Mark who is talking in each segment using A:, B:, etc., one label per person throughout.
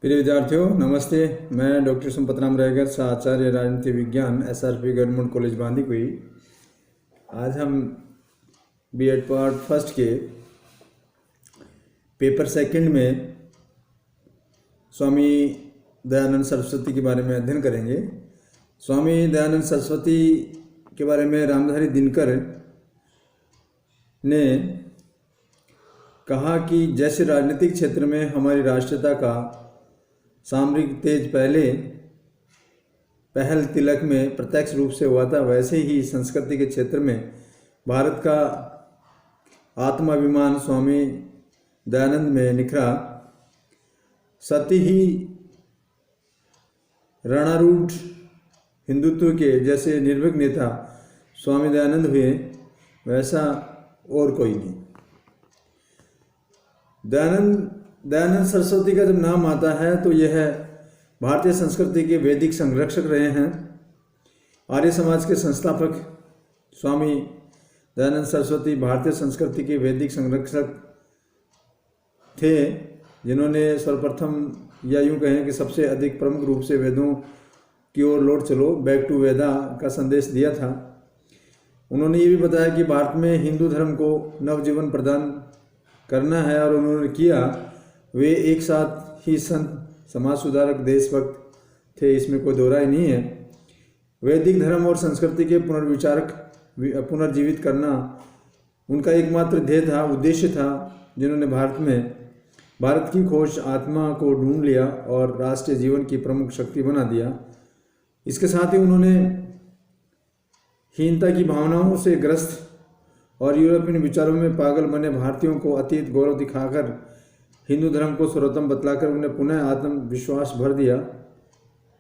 A: प्रिय विद्यार्थियों नमस्ते। मैं डॉक्टर संपतराम रैगर, आचार्य राजनीति विज्ञान, SRP गवर्नमेंट कॉलेज बांदीकुई। आज हम बीएड पार्ट फर्स्ट के पेपर सेकंड में स्वामी दयानंद सरस्वती के बारे में अध्ययन करेंगे। स्वामी दयानंद सरस्वती के बारे में रामधारी दिनकर ने कहा कि जैसे राजनीतिक क्षेत्र में हमारी राष्ट्रीयता का सामरिक तेज पहल तिलक में प्रत्यक्ष रूप से हुआ था, वैसे ही संस्कृति के क्षेत्र में भारत का आत्माभिमान स्वामी दयानंद में निखरा। सती ही रणारूढ़ हिंदुत्व के जैसे निर्भीक नेता स्वामी दयानंद हुए, वैसा और कोई नहीं। दयानंद सरस्वती का जब नाम आता है तो यह भारतीय संस्कृति के वैदिक संरक्षक रहे हैं। आर्य समाज के संस्थापक स्वामी दयानंद सरस्वती भारतीय संस्कृति के वैदिक संरक्षक थे, जिन्होंने सर्वप्रथम या यूँ कहें कि सबसे अधिक प्रमुख रूप से वेदों की ओर लौट चलो, बैक टू वेदा का संदेश दिया था। उन्होंने ये भी बताया कि भारत में हिंदू धर्म को नवजीवन प्रदान करना है, और उन्होंने किया। वे एक साथ ही संत, समाज सुधारक, देशभक्त थे, इसमें कोई दो राय नहीं है। वैदिक धर्म और संस्कृति के पुनर्जीवित करना उनका एकमात्र ध्येय था, उद्देश्य था, जिन्होंने भारत की खोज आत्मा को ढूंढ लिया और राष्ट्रीय जीवन की प्रमुख शक्ति बना दिया। इसके साथ ही उन्होंने हीनता की भावनाओं से ग्रस्त और यूरोपियन विचारों में पागल बने भारतीयों को अतीत गौरव दिखाकर हिंदू धर्म को सर्वोत्तम बतलाकर उन्हें पुनः आत्मविश्वास भर दिया।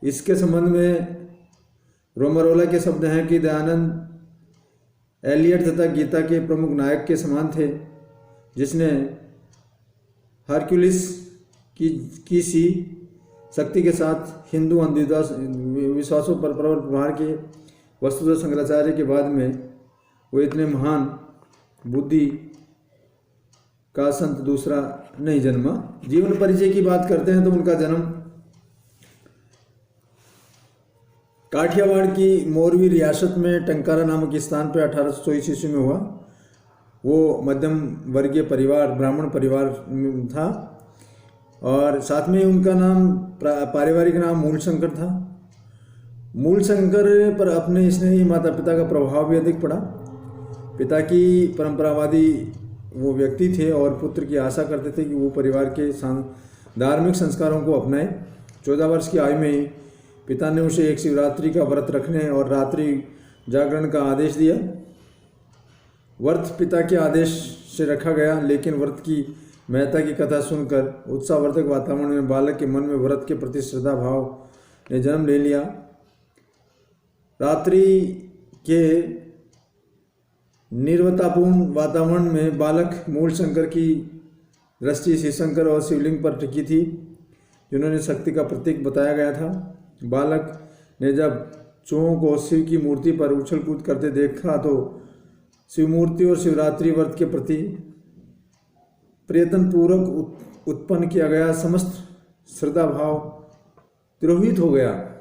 A: इसके संबंध में रोमरोला के शब्द हैं कि दयानंद एलियट तथा गीता के प्रमुख नायक के समान थे, जिसने हरक्यूलिस की सी शक्ति के साथ हिंदू अंधविश्वासों पर प्रबल प्रहार किए। वस्तुतः शंकराचार्य के बाद में वो इतने महान बुद्धि का संत दूसरा नहीं जन्मा। जीवन परिचय की बात करते हैं तो उनका जन्म काठियावाड़ की मोरवी रियासत में टंकारा नामक स्थान पर 1824 ईस्वी में हुआ। वो मध्यम वर्गीय परिवार, ब्राह्मण परिवार था, और साथ में उनका नाम, पारिवारिक नाम मूलशंकर था। मूलशंकर पर अपने स्नेही माता पिता का प्रभाव भी अधिक पड़ा। पिता की परंपरावादी वो व्यक्ति थे और पुत्र की आशा करते थे कि वो परिवार के धार्मिक संस्कारों को अपनाए। 14 वर्ष की आयु में ही पिता ने उसे एक शिवरात्रि का व्रत रखने और रात्रि जागरण का आदेश दिया। व्रत पिता के आदेश से रखा गया, लेकिन व्रत की महत्ता की कथा सुनकर उत्साहवर्धक वातावरण में बालक के मन में व्रत के प्रति श्रद्धा भाव ने जन्म ले लिया। रात्रि के निर्वतापूर्ण वातावरण में बालक मूलशंकर की दृष्टि शिवशंकर और शिवलिंग पर टिकी थी, जिन्होंने शक्ति का प्रतीक बताया गया था। बालक ने जब चूहों को शिव की मूर्ति पर उछल कूद करते देखा तो शिव मूर्ति और शिवरात्रि व्रत के प्रति प्रयत्नपूर्वक उत्पन्न किया गया समस्त श्रद्धा भाव तिरोहित हो गया।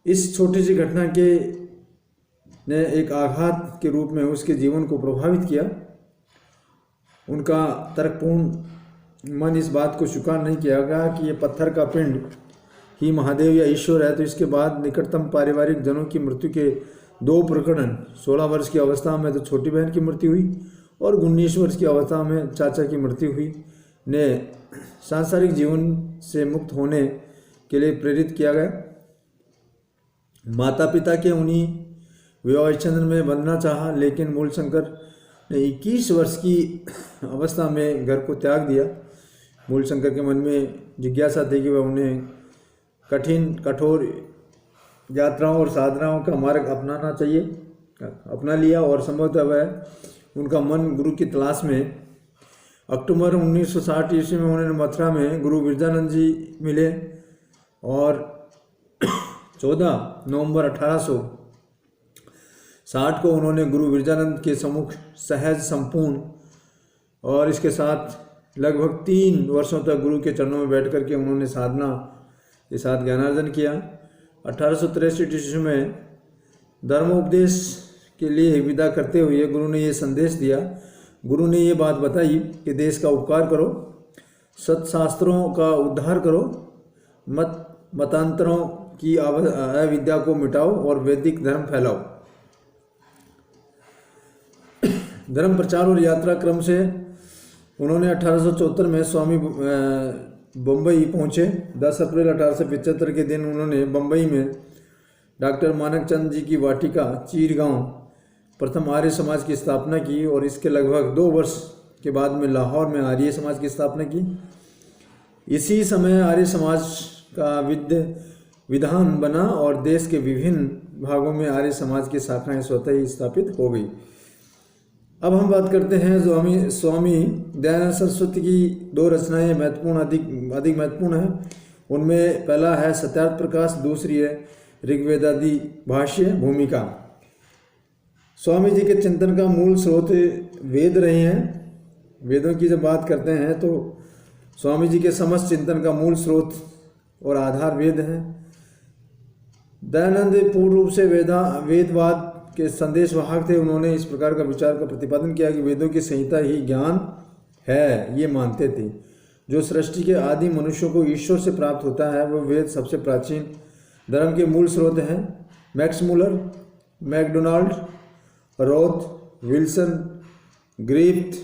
A: इस छोटी सी घटना के ने एक आघात के रूप में उसके जीवन को प्रभावित किया। उनका तर्कपूर्ण मन इस बात को स्वीकार नहीं किया गया कि ये पत्थर का पिंड ही महादेव या ईश्वर है। तो इसके बाद निकटतम पारिवारिक जनों की मृत्यु के 2 प्रकरण, 16 वर्ष की अवस्था में तो छोटी बहन की मृत्यु हुई और 19 वर्ष की अवस्था में चाचा की मृत्यु हुई, ने सांसारिक जीवन से मुक्त होने के लिए प्रेरित किया गया। माता पिता के उन्हीं विवाह चंद्र में बंधना चाहा, लेकिन मूलशंकर ने 21 वर्ष की अवस्था में घर को त्याग दिया। मूलशंकर के मन में जिज्ञासा थी कि वह उन्हें कठिन कठोर यात्राओं और साधनाओं का मार्ग अपनाना चाहिए, अपना लिया, और संभवतः वह उनका मन गुरु की तलाश में। अक्टूबर 1960 ईस्वी में उन्होंने मथुरा में गुरु विरजानंद जी मिले, और 14 नवंबर 1860 को उन्होंने गुरु विरजानंद के सम्मुख सहज, संपूर्ण और इसके साथ लगभग 3 वर्षों तक गुरु के चरणों में बैठ करके उन्होंने साधना के साथ ज्ञानार्जन किया। 1863 ईस्वी में धर्मोपदेश के लिए विदा करते हुए गुरु ने ये संदेश दिया। गुरु ने ये बात बताई कि देश का उपकार करो, सत्शास्त्रों का उद्धार करो, मतांतरों की अविद्या को मिटाओ और वैदिक धर्म फैलाओ। धर्म प्रचार और यात्रा क्रम से उन्होंने 1874 में स्वामी बम्बई पहुँचे। 10 अप्रैल 1875 के दिन उन्होंने बम्बई में डॉक्टर मानकचंद जी की वाटिका चीरगांव प्रथम आर्य समाज की स्थापना की और इसके लगभग 2 वर्ष के बाद में लाहौर में आर्य समाज की स्थापना की। इसी समय आर्य समाज का विधान बना और देश के विभिन्न भागों में आर्य समाज की शाखाएं स्वतः ही स्थापित हो गई। अब हम बात करते हैं स्वामी दयानंद सरस्वती की 2 रचनाएं अधिक महत्वपूर्ण हैं। उनमें पहला है सत्यार्थ प्रकाश, दूसरी है ऋग्वेदादि भाष्य भूमिका। स्वामी जी के चिंतन का मूल स्रोत वेद रहे हैं। वेदों की जब बात करते हैं तो स्वामी जी के समस्त चिंतन का मूल स्रोत और आधार वेद हैं। दयानंद पूर्ण रूप से वेदवाद के संदेशवाहक थे। उन्होंने इस प्रकार का विचार का प्रतिपादन किया कि वेदों की संहिता ही ज्ञान है, ये मानते थे। जो सृष्टि के आदि मनुष्यों को ईश्वर से प्राप्त होता है वह वेद सबसे प्राचीन धर्म के मूल स्रोत हैं। Max Muller, McDonald, Roth, Wilson, Griffith,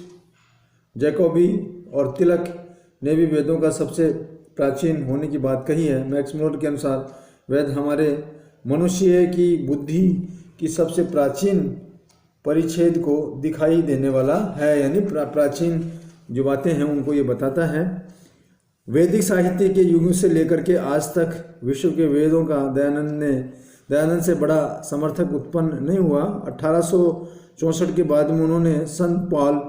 A: Jacobi और तिलक ने भी वेदों का सबसे प्राचीन होने की बात कही है। मैक्स मुलर के अनुसार वेद हमारे मनुष्य की बुद्धि की सबसे प्राचीन परिच्छेद को दिखाई देने वाला है, यानी प्राचीन जो बातें हैं उनको ये बताता है। वैदिक साहित्य के युग से लेकर के आज तक विश्व के वेदों का दयानंद से बड़ा समर्थक उत्पन्न नहीं हुआ। 1864 के बाद में उन्होंने संत पॉल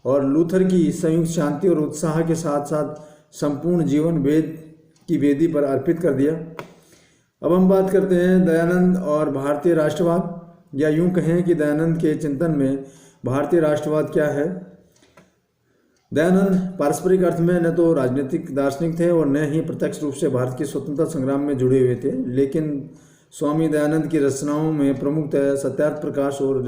A: और लूथर की संयुक्त शांति और उत्साह के साथ साथ संपूर्ण जीवन वेद की वेदी पर अर्पित कर दिया। अब हम बात करते हैं दयानंद और भारतीय राष्ट्रवाद, या यूं कहें कि दयानंद के चिंतन में भारतीय राष्ट्रवाद क्या है। दयानंद पारस्परिक अर्थ में न तो राजनीतिक दार्शनिक थे और न ही प्रत्यक्ष रूप से भारत के स्वतंत्रता संग्राम में जुड़े हुए थे, लेकिन स्वामी दयानंद की रचनाओं में प्रमुखतः सत्यार्थ प्रकाश और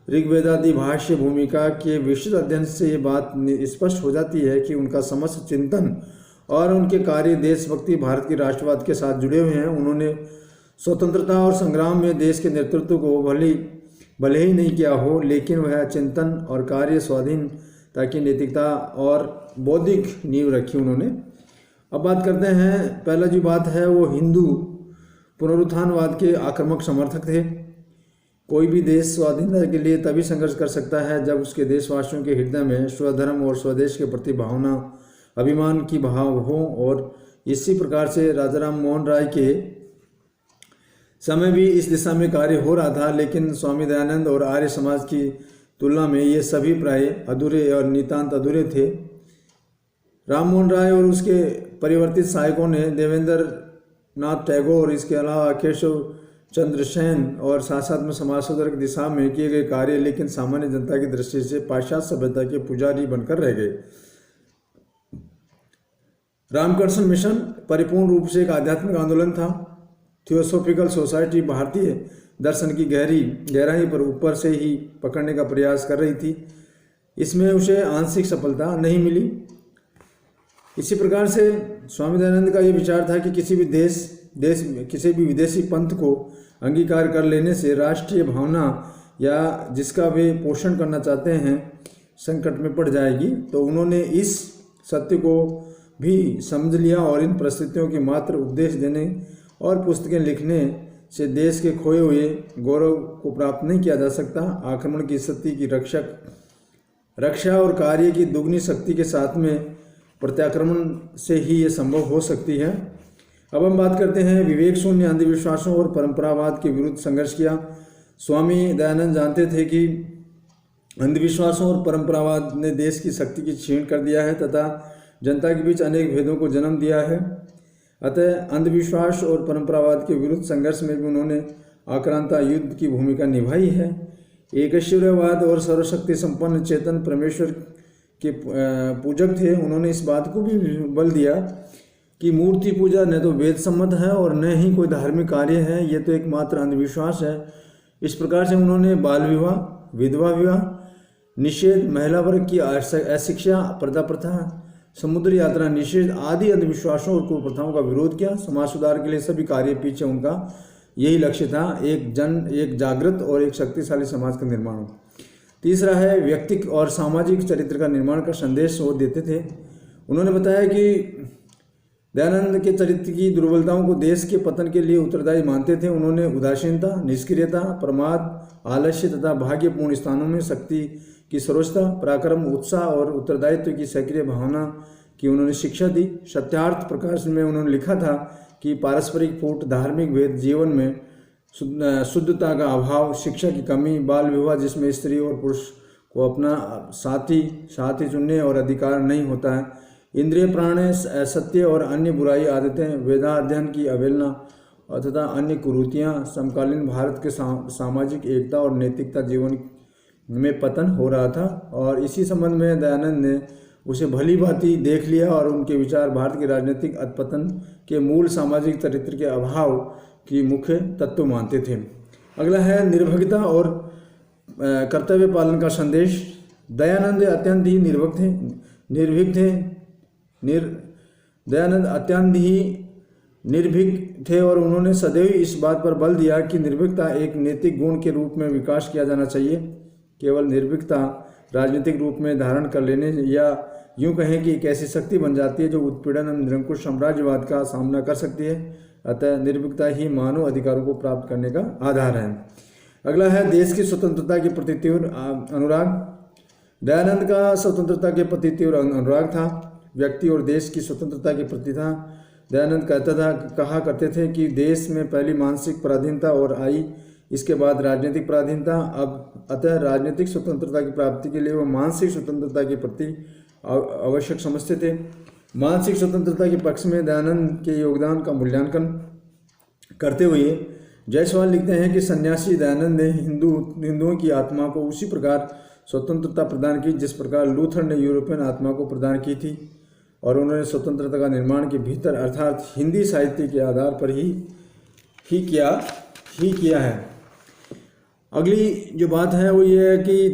A: ऋग्वेदादि भाष्य भूमिका के विस्तृत अध्ययन से ये बात स्पष्ट हो जाती है कि उनका समस्त चिंतन और उनके कार्य देशभक्ति भारत की राष्ट्रवाद के साथ जुड़े हुए हैं। उन्होंने स्वतंत्रता और संग्राम में देश के नेतृत्व को भले ही नहीं किया हो, लेकिन वह चिंतन और कार्य स्वाधीनता की नैतिकता और बौद्धिक नींव रखी उन्होंने। अब बात करते हैं, पहला जो बात है वो हिंदू पुनरुत्थानवाद के आक्रामक समर्थक थे। कोई भी देश स्वाधीनता के लिए तभी संघर्ष कर सकता है जब उसके देशवासियों के हृदय में स्वधर्म और स्वदेश के प्रति भावना, अभिमान की भाव हो, और इसी प्रकार से राजा राम मोहन राय के समय भी इस दिशा में कार्य हो रहा था। लेकिन स्वामी दयानंद और आर्य समाज की तुलना में ये सभी प्राय अधूरे और नितांत अधूरे थे। राम मोहन राय और उसके परिवर्तित सहायकों ने देवेंद्र नाथ टैगोर, इसके अलावा केशव चंद्र सेन और साथ में समाज सुधार की दिशा में किए गए कार्य लेकिन सामान्य जनता की दृष्टि से पाश्चात्य सभ्यता के पुजारी बनकर रह गए। रामकृष्ण मिशन परिपूर्ण रूप से एक आध्यात्मिक आंदोलन था। थियोसॉफिकल सोसाइटी भारतीय दर्शन की गहराई पर ऊपर से ही पकड़ने का प्रयास कर रही थी। इसमें उसे आंशिक सफलता नहीं मिली। इसी प्रकार से स्वामी दयानंद का ये विचार था कि किसी भी विदेशी पंथ को अंगीकार कर लेने से राष्ट्रीय भावना या जिसका वे पोषण करना चाहते हैं संकट में पड़ जाएगी। तो उन्होंने इस सत्य को भी समझ लिया और इन परिस्थितियों के मात्र उपदेश देने और पुस्तकें लिखने से देश के खोए हुए गौरव को प्राप्त नहीं किया जा सकता। आक्रमण की स्थिति की रक्षा और कार्य की दुगनी शक्ति के साथ में प्रत्याक्रमण से ही ये संभव हो सकती है। अब हम बात करते हैं विवेक शून्य अंधविश्वासों और परंपरावाद के विरुद्ध संघर्ष किया। स्वामी दयानंद जानते थे कि अंधविश्वासों और परंपरावाद ने देश की शक्ति की छीन कर दिया है तथा जनता के बीच अनेक भेदों को जन्म दिया है। अतः अंधविश्वास और परंपरावाद के विरुद्ध संघर्ष में भी उन्होंने आक्रांता युद्ध की भूमिका निभाई है। एकश्वरवाद और सर्वशक्ति संपन्न चेतन परमेश्वर के पूजक थे, उन्होंने इस बात को भी बल दिया कि मूर्ति पूजा न तो वेद सम्मत है और न ही कोई धार्मिक कार्य है, ये तो एकमात्र अंधविश्वास है। इस प्रकार से उन्होंने बाल विवाह, विधवा विवाह निषेध, महिला वर्ग की अशिक्षा, पर्दा प्रथा, समुद्र यात्रा निषेध आदि अंधविश्वासों और कुप्रथाओं का विरोध किया। समाज सुधार के लिए सभी कार्य पीछे उनका यही लक्ष्य था, एक जागृत और एक शक्तिशाली समाज का निर्माण हो। तीसरा है व्यक्ति और सामाजिक चरित्र का निर्माण का संदेश वो देते थे। उन्होंने बताया कि दयानंद के चरित्र की दुर्बलताओं को देश के पतन के लिए उत्तरदायी मानते थे। उन्होंने उदासीनता, निष्क्रियता, प्रमाद, आलस्य तथा भाग्यपूर्ण स्थानों में शक्ति की सर्वोच्चता, पराक्रम, उत्साह और उत्तरदायित्व की सक्रिय भावना की उन्होंने शिक्षा दी। सत्यार्थ प्रकाश में उन्होंने लिखा था कि पारस्परिक फूट, धार्मिक भेद, जीवन में शुद्धता का अभाव, शिक्षा की कमी, बाल विवाह जिसमें स्त्री और पुरुष को अपना साथी चुनने और अधिकार नहीं होता है, इंद्रिय प्राण सत्य और अन्य बुराई आदतें, वेदाध्ययन की अवहेलना तथा अन्य कुरीतियाँ, समकालीन भारत के सामाजिक एकता और नैतिकता जीवन में पतन हो रहा था। और इसी संबंध में दयानंद ने उसे भली भांति देख लिया और उनके विचार भारत के राजनीतिक अधपतन के मूल सामाजिक चरित्र के अभाव की मुख्य तत्व मानते थे। अगला है निर्भीकता और कर्तव्य पालन का संदेश। दयानंद अत्यंत ही निर्भीक थे और उन्होंने सदैव इस बात पर बल दिया कि निर्भीकता एक नैतिक गुण के रूप में विकास किया जाना चाहिए। केवल निर्भीकता राजनीतिक रूप में धारण कर लेने या यूं कहें कि एक ऐसी शक्ति बन जाती है जो उत्पीड़न और निरंकुश साम्राज्यवाद का सामना कर सकती है। अतः निर्भीकता ही मानव अधिकारों को प्राप्त करने का आधार है। अगला है देश की स्वतंत्रता के प्रति तीव्र अनुराग। दयानंद का स्वतंत्रता के प्रति तीव्र अनुराग था, व्यक्ति और देश की स्वतंत्रता के प्रति था। दयानंद कहा करते थे कि देश में पहली मानसिक पराधीनता और आई, इसके बाद राजनीतिक पराधीनता। अब अतः राजनीतिक स्वतंत्रता की प्राप्ति के लिए वह मानसिक स्वतंत्रता के प्रति आवश्यक समझते थे। मानसिक स्वतंत्रता के पक्ष में दयानंद के योगदान का मूल्यांकन करते हुए जायसवाल लिखते हैं कि सन्यासी दयानंद ने हिंदुओं की आत्मा को उसी प्रकार स्वतंत्रता प्रदान की जिस प्रकार लूथर ने यूरोपियन आत्मा को प्रदान की थी, और उन्होंने स्वतंत्रता का निर्माण के भीतर अर्थात हिंदी साहित्य के आधार पर ही किया है। अगली जो बात है वो ये है कि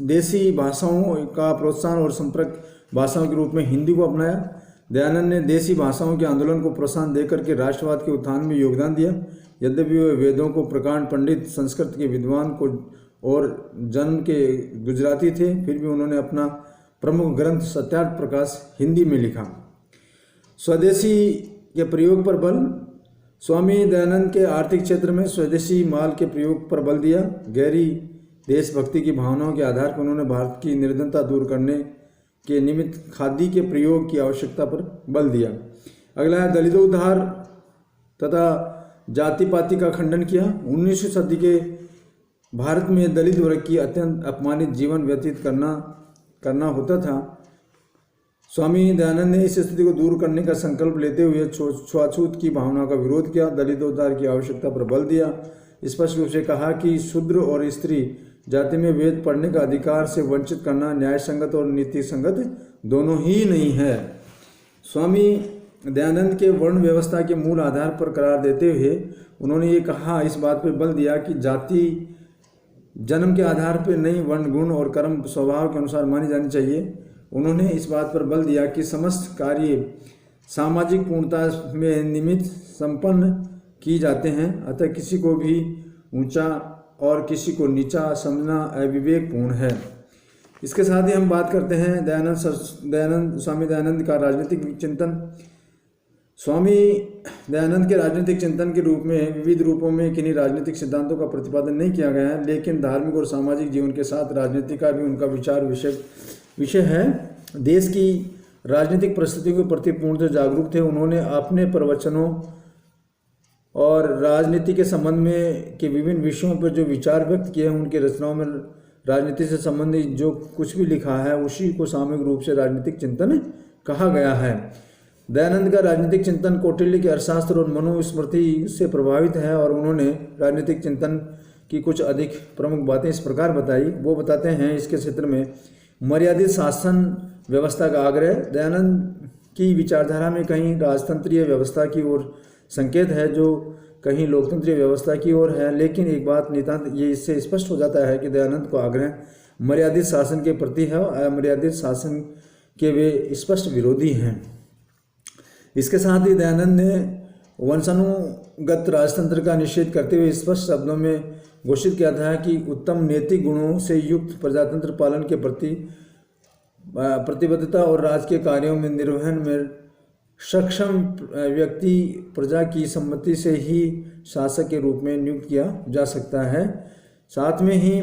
A: देसी भाषाओं का प्रोत्साहन और संपर्क भाषाओं के रूप में हिंदी को अपनाया। दयानंद ने देसी भाषाओं के आंदोलन को प्रोत्साहन देकर के राष्ट्रवाद के उत्थान में योगदान दिया। यद्यपि वे वेदों को प्रकांड पंडित, संस्कृत के विद्वान को और जन्म के गुजराती थे, फिर भी उन्होंने अपना प्रमुख ग्रंथ सत्यार्थ प्रकाश हिंदी में लिखा। स्वदेशी के प्रयोग पर बल। स्वामी दयानंद के आर्थिक क्षेत्र में स्वदेशी माल के प्रयोग पर बल दिया। गहरी देशभक्ति की भावनाओं के आधार पर उन्होंने भारत की निर्धनता दूर करने के निमित्त खादी के प्रयोग की आवश्यकता पर बल दिया। अगला है दलितों उद्धार तथा जाति पाति का खंडन किया। 19वीं सदी के भारत में दलित वर्ग की अत्यंत अपमानित जीवन व्यतीत करना होता था। स्वामी दयानंद ने इस स्थिति को दूर करने का संकल्प लेते हुए छुआछूत की भावना का विरोध किया, दलित उद्धार की आवश्यकता पर बल दिया। स्पष्ट रूप से कहा कि शूद्र और स्त्री जाति में वेद पढ़ने का अधिकार से वंचित करना न्याय संगत और नीति संगत दोनों ही नहीं है। स्वामी दयानंद के वर्ण व्यवस्था के मूल आधार पर करार देते हुए उन्होंने ये कहा, इस बात पर बल दिया कि जाति जन्म के आधार पर नहीं, वर्ण गुण और कर्म स्वभाव के अनुसार मानी जानी चाहिए। उन्होंने इस बात पर बल दिया कि समस्त कार्य सामाजिक पूर्णता में निमित्त संपन्न किए जाते हैं, अतः किसी को भी ऊंचा और किसी को नीचा समझना अविवेकपूर्ण है। इसके साथ ही हम बात करते हैं स्वामी दयानंद का राजनीतिक चिंतन। स्वामी दयानंद के राजनीतिक चिंतन के रूप में विविध रूपों में किन्हीं राजनीतिक सिद्धांतों का प्रतिपादन नहीं किया गया है, लेकिन धार्मिक और सामाजिक जीवन के साथ राजनीति का भी उनका विचार विषय है। देश की राजनीतिक परिस्थितियों के प्रति पूर्णतः जागरूक थे। उन्होंने अपने प्रवचनों और राजनीति के संबंध में के विभिन्न विषयों पर जो विचार व्यक्त किए हैं, उनकी रचनाओं में राजनीति से संबंधित जो कुछ भी लिखा है उसी को सामूहिक रूप से राजनीतिक चिंतन कहा गया है। दयानंद का राजनीतिक चिंतन कौटिल्य के अर्थशास्त्र और मनुस्मृति से प्रभावित है और उन्होंने राजनीतिक चिंतन की कुछ अधिक प्रमुख बातें इस प्रकार बताई। वो बताते हैं, इसके क्षेत्र में मर्यादित शासन व्यवस्था का आग्रह। दयानंद की विचारधारा में कहीं राजतंत्रीय व्यवस्था की ओर संकेत है, जो कहीं लोकतंत्रीय व्यवस्था की ओर है, लेकिन एक बात नितांत ये इससे स्पष्ट हो जाता है कि दयानंद को आग्रह मर्यादित शासन के प्रति है और अमर्यादित शासन के वे स्पष्ट विरोधी हैं। इसके साथ ही दयानंद ने वंशानुगत राजतंत्र का निषेध करते हुए स्पष्ट शब्दों में घोषित किया था कि उत्तम नैतिक गुणों से युक्त प्रजातंत्र पालन के प्रति प्रतिबद्धता और राज के कार्यों में निर्वहन में सक्षम व्यक्ति प्रजा की सम्मति से ही शासक के रूप में नियुक्त किया जा सकता है। साथ में ही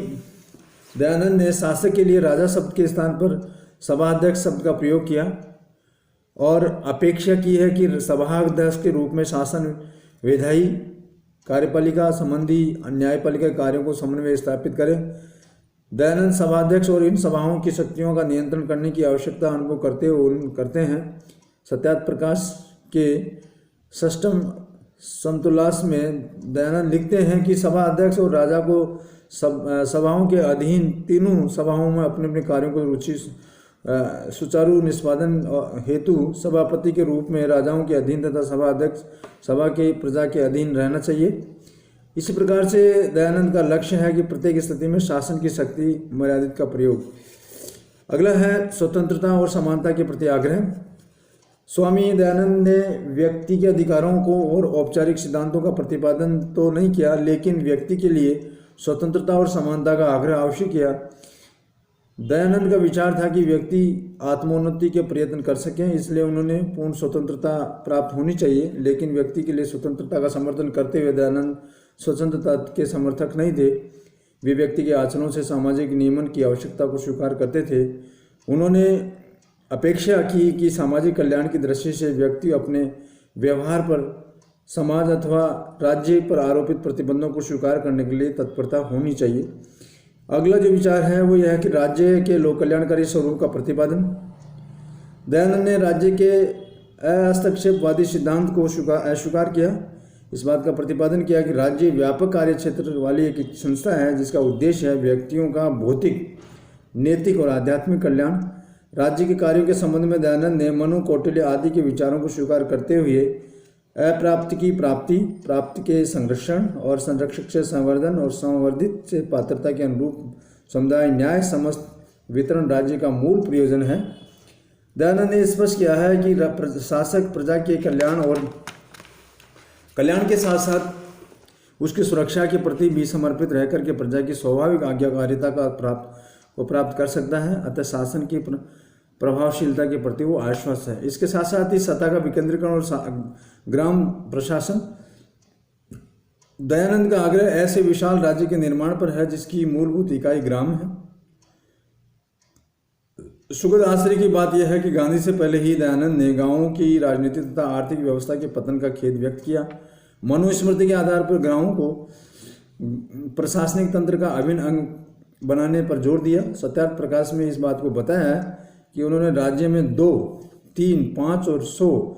A: दयानंद ने शासक के लिए राजा शब्द के स्थान पर सभाध्यक्ष शब्द का प्रयोग किया और अपेक्षा की है कि सभाध्यक्ष के रूप में शासन विधायी कार्यपालिका संबंधी न्यायपालिका कार्यों को समन्वय स्थापित करें। दयानंद सभाध्यक्ष और इन सभाओं की शक्तियों का नियंत्रण करने की आवश्यकता अनुभव करते हैं। सत्यार्थ प्रकाश के षष्ठम संतुलास में दयानंद लिखते हैं कि सभा अध्यक्ष और राजा को सभाओं के अधीन तीनों सभाओं में अपने अपने कार्यों को रुचि सुचारू निष्पादन हेतु सभापति के रूप में राजाओं के अधीन तथा सभा अध्यक्ष सभा के प्रजा के अधीन रहना चाहिए। इसी प्रकार से दयानंद का लक्ष्य है कि प्रत्येक स्थिति में शासन की शक्ति मर्यादित का प्रयोग। अगला है स्वतंत्रता और समानता के प्रति आग्रह। स्वामी दयानंद ने व्यक्ति के अधिकारों को और औपचारिक सिद्धांतों का प्रतिपादन तो नहीं किया, लेकिन व्यक्ति के लिए स्वतंत्रता और समानता का आग्रह अवश्य किया। दयानंद का विचार था कि व्यक्ति आत्मोन्नति के प्रयत्न कर सकें, इसलिए उन्होंने पूर्ण स्वतंत्रता प्राप्त होनी चाहिए, लेकिन व्यक्ति के लिए स्वतंत्रता का समर्थन करते हुए दयानंद स्वतंत्रता के समर्थक नहीं थे। वे व्यक्ति के आचरणों से सामाजिक नियमन की आवश्यकता को स्वीकार करते थे। उन्होंने अपेक्षा की कि सामाजिक कल्याण की दृष्टि से व्यक्ति अपने व्यवहार पर समाज अथवा राज्य पर आरोपित प्रतिबंधों को स्वीकार करने के लिए तत्परता होनी चाहिए। अगला जो विचार है वो यह है कि राज्य के लोक कल्याणकारी स्वरूप का प्रतिपादन। दयानंद ने राज्य के हस्तक्षेपवादी सिद्धांत को अस्वीकार किया। इस बात का प्रतिपादन किया कि राज्य व्यापक कार्य क्षेत्र वाली एक संस्था है जिसका उद्देश्य है व्यक्तियों का भौतिक, नैतिक और आध्यात्मिक कल्याण। राज्य के कार्यों के संबंध में दयानंद ने मनु, कौटिल्य आदि के विचारों को स्वीकार करते हुए अप्राप्ति की प्राप्ति, प्राप्ति के संरक्षण और संरक्षक से संवर्धन और संवर्धित से पात्रता के अनुरूप समुदाय न्याय समस्त वितरण राज्य का मूल प्रयोजन है। दयानंद ने स्पष्ट किया है कि शासक प्रजा के कल्याण के साथ साथ उसकी सुरक्षा के प्रति भी समर्पित रहकर के प्रजा की स्वाभाविक आज्ञाकारिता का प्राप्त कर सकता है। अतः शासन की प्रभावशीलता के प्रति वो आश्वस्त है। इसके साथ साथ ही सत्ता का विकेंद्रीकरण और ग्राम प्रशासन। दयानंद का आग्रह ऐसे विशाल राज्य के निर्माण पर है जिसकी मूलभूत इकाई ग्राम है। सुगत आश्चर्य की बात यह है कि गांधी से पहले ही दयानंद ने गांवों की राजनीतिक तथा आर्थिक व्यवस्था के पतन का खेद व्यक्त किया। मनुस्मृति के आधार पर गांवों को प्रशासनिक तंत्र का अभिन्न अंग बनाने पर जोर दिया। सत्यार्थ प्रकाश में इस बात को बताया है कि उन्होंने राज्य में 2, 3, 5 और 100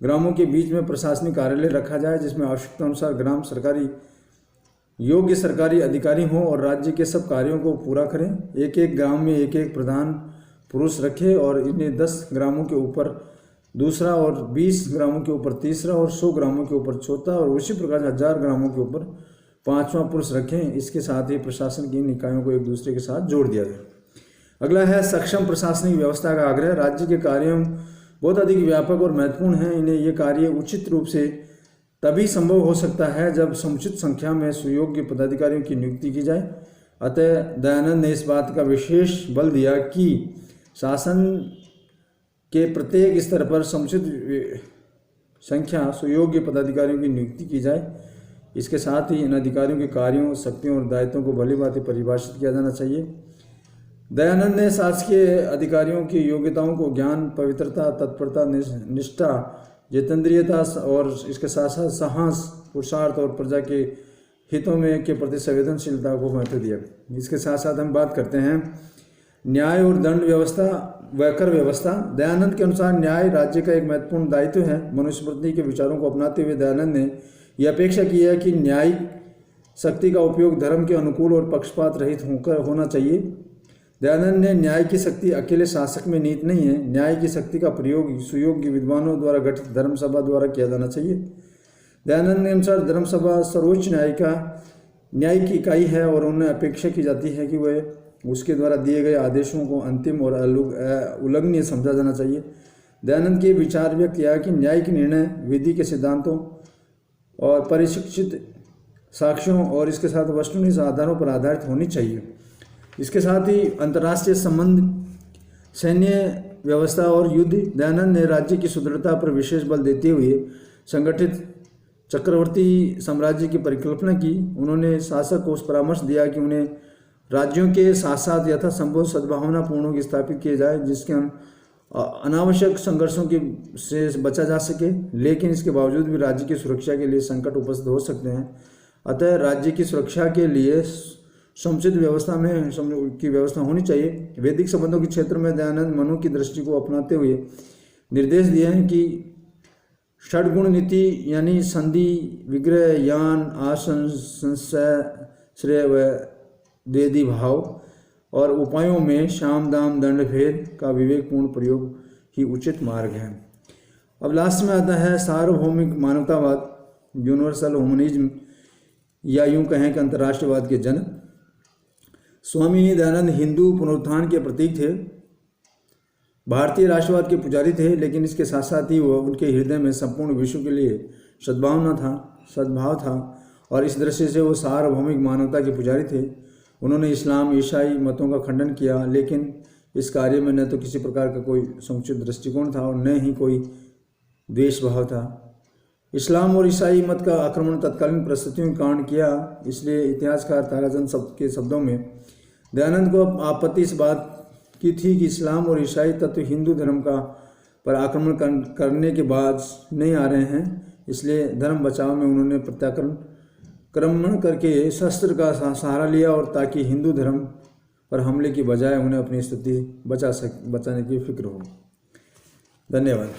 A: ग्रामों के बीच में प्रशासनिक कार्यालय रखा जाए, जिसमें आवश्यकता अनुसार ग्राम सरकारी योग्य सरकारी अधिकारी हों और राज्य के सब कार्यों को पूरा करें। एक एक ग्राम में एक एक प्रधान पुरुष रखे और इन्हें 10 ग्रामों के ऊपर दूसरा और 20 ग्रामों के ऊपर तीसरा और 100 ग्रामों के ऊपर चौथा और उसी प्रकार 1000 ग्रामों के ऊपर 5वां पुरुष रखें। इसके साथ ही प्रशासन की निकायों को एक दूसरे के साथ जोड़ दिया गया। अगला है सक्षम प्रशासनिक व्यवस्था का आग्रह। राज्य के कार्य बहुत अधिक व्यापक और महत्वपूर्ण हैं। इन्हें ये कार्य उचित रूप से तभी संभव हो सकता है जब समुचित संख्या में सुयोग्य पदाधिकारियों की नियुक्ति की जाए। अतः दयानंद ने इस बात का विशेष बल दिया कि शासन के प्रत्येक स्तर पर समुचित संख्या सुयोग्य पदाधिकारियों की नियुक्ति की जाए। इसके साथ ही इन अधिकारियों के कार्यों, शक्तियों और दायित्वों को भली भांति परिभाषित किया जाना चाहिए। दयानंद ने शासकीय अधिकारियों की योग्यताओं को ज्ञान, पवित्रता, तत्परता, निष्ठा, जितेंद्रियता और इसके साथ साथ साहस, पुरुषार्थ और प्रजा के हितों में के प्रति संवेदनशीलता को महत्व दिया। इसके साथ साथ हम बात करते हैं न्याय और दंड व्यवस्था व कर व्यवस्था। दयानंद के अनुसार न्याय राज्य का एक महत्वपूर्ण दायित्व है। मनुस्मृति के विचारों को अपनाते हुए दयानंद ने यह अपेक्षा की है कि न्यायिक शक्ति का उपयोग धर्म के अनुकूल और पक्षपात रहित होना चाहिए। दयानंद ने न्याय की शक्ति अकेले शासक में निहित नहीं है, न्याय की शक्ति का प्रयोग सुयोग्य विद्वानों द्वारा गठित धर्मसभा द्वारा किया जाना चाहिए। दयानंद के अनुसार धर्मसभा सर्वोच्च न्याय की इकाई है और उन्हें अपेक्षा की जाती है कि वह उसके द्वारा दिए गए आदेशों को अंतिम और उल्लंघनीय समझा जाना चाहिए। दयानंद के विचार व्यक्त किया कि न्याय के निर्णय विधि के सिद्धांतों और परिशिक्षित साक्ष्यों और इसके साथ वस्तुनिष्ठ आधारों पर आधारित होनी चाहिए। इसके साथ ही अंतर्राष्ट्रीय संबंध, सैन्य व्यवस्था और युद्ध। दयानंद ने राज्य की सुदृढ़ता पर विशेष बल देते हुए संगठित चक्रवर्ती साम्राज्य की परिकल्पना की। उन्होंने शासक को परामर्श दिया कि उन्हें राज्यों के साथ साथ यथासंभव सद्भावनापूर्ण की स्थापित किए जाए जिसके अनावश्यक संघर्षों से बचा जा सके, लेकिन इसके बावजूद भी राज्य की सुरक्षा के लिए संकट उपस्थित हो सकते हैं। अतः राज्य की सुरक्षा के लिए समुचित व्यवस्था होनी चाहिए। वैदिक संबंधों के क्षेत्र में दयानंद मनु की दृष्टि को अपनाते हुए निर्देश दिए हैं कि षड्गुण नीति यानी संधि, विग्रह, यान, आसन, संशय, श्रेय व द्वेदी भाव और उपायों में शाम दाम दंड भेद का विवेकपूर्ण प्रयोग ही उचित मार्ग है। अब लास्ट में आता है सार्वभौमिक मानवतावाद, यूनिवर्सल ह्यूमनिज्म, या यूं कहें कि अंतर्राष्ट्रवाद के जनक। स्वामी दयानंद हिंदू पुनरुत्थान के प्रतीक थे, भारतीय राष्ट्रवाद के पुजारी थे, लेकिन इसके साथ साथ ही वह उनके हृदय में संपूर्ण विश्व के लिए सद्भाव था और इस दृष्टि से वो सार्वभौमिक मानवता के पुजारी थे। उन्होंने इस्लाम, ईसाई मतों का खंडन किया, लेकिन इस कार्य में न तो किसी प्रकार का कोई समुचित दृष्टिकोण था और न ही कोई द्वेष भाव था। इस्लाम और ईसाई मत का आक्रमण तत्कालीन परिस्थितियों के कारण किया, इसलिए इतिहासकार ताराचंद के शब्दों में दयानंद को आपत्ति इस बात की थी कि इस्लाम और ईसाई तत्व हिंदू धर्म का पर आक्रमण करने के बाद नहीं आ रहे हैं, इसलिए धर्म बचाव में उन्होंने प्रत्याक्रमण करके शस्त्र का सहारा लिया और ताकि हिंदू धर्म पर हमले की बजाय उन्हें अपनी स्थिति बचाने की फिक्र हो। धन्यवाद।